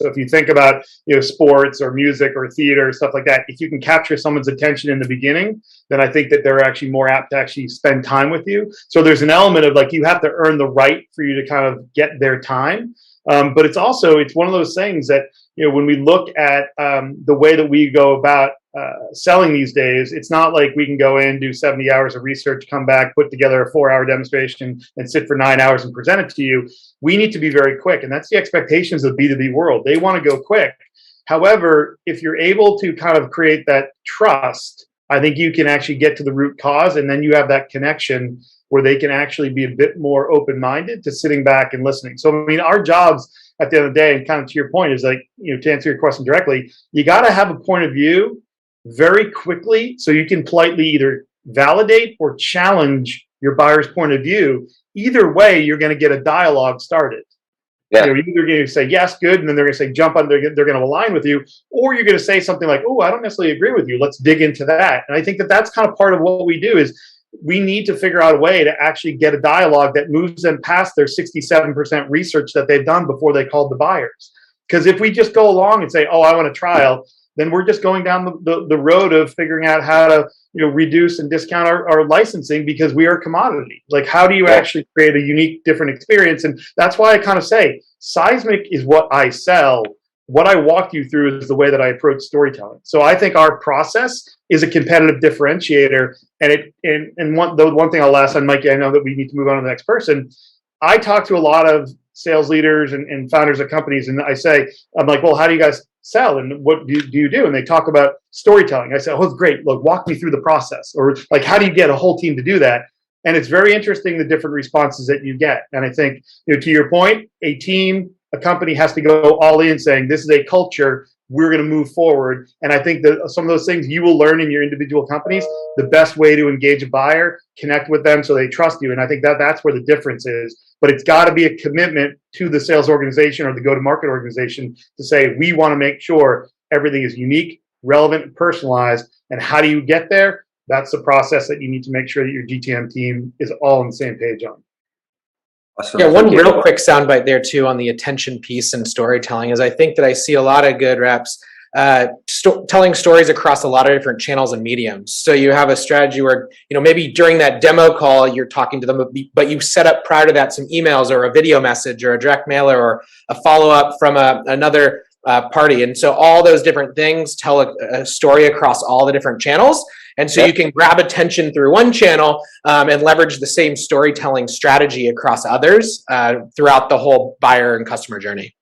So if you think about, sports or music or theater or stuff like that, if you can capture someone's attention in the beginning, then I think that they're actually more apt to actually spend time with you. So there's an element of like, you have to earn the right for you to kind of get their time. But it's one of those things that, when we look at the way that we go about selling these days, it's not like we can go in, do 70 hours of research, come back, put together a 4-hour demonstration and sit for 9 hours and present it to you. We need to be very quick. And that's the expectations of the B2B world. They want to go quick. However, if you're able to kind of create that trust, I think you can actually get to the root cause, and then you have that connection where they can actually be a bit more open-minded to sitting back and listening. So, I mean, our jobs at the end of the day, and kind of to your point, is like, to answer your question directly, you got to have a point of view very quickly so you can politely either validate or challenge your buyer's point of view. Either way, you're going to get a dialogue started. Yeah. You're either going to say, yes, good, and then they're going to say, jump on, they're going to align with you, or you're going to say something like, oh, I don't necessarily agree with you. Let's dig into that. And I think that that's kind of part of what we do is we need to figure out a way to actually get a dialogue that moves them past their 67% research that they've done before they called the buyers. Because if we just go along and say, oh, I want a trial, then we're just going down the road of figuring out how to reduce and discount our licensing because we are a commodity. Like, how do you actually create a unique, different experience? And that's why I kind of say Seismic is what I sell. What I walk you through is the way that I approach storytelling. So I think our process is a competitive differentiator. And one thing I'll last on, Mikey, I know that we need to move on to the next person. I talk to a lot of sales leaders and founders of companies, and I'm like, well, how do you guys sell, and what do you do? And they talk about storytelling. I say, oh, great. Look, walk me through the process, or like, how do you get a whole team to do that? And it's very interesting, the different responses that you get. And I think, to your point, a company has to go all in saying, this is a culture, we're going to move forward. And I think that some of those things you will learn in your individual companies, the best way to engage a buyer, connect with them so they trust you. And I think that's where the difference is. But it's got to be a commitment to the sales organization or the go-to-market organization to say, we want to make sure everything is unique, relevant, and personalized. And how do you get there? That's the process that you need to make sure that your GTM team is all on the same page on. Awesome. Yeah, one real quick soundbite there too on the attention piece and storytelling is I think that I see a lot of good reps telling stories across a lot of different channels and mediums. So you have a strategy where, maybe during that demo call, you're talking to them, but you set up prior to that some emails or a video message or a direct mailer or a follow-up from another party. And so all those different things tell a story across all the different channels. And so you can grab attention through one channel and leverage the same storytelling strategy across others throughout the whole buyer and customer journey.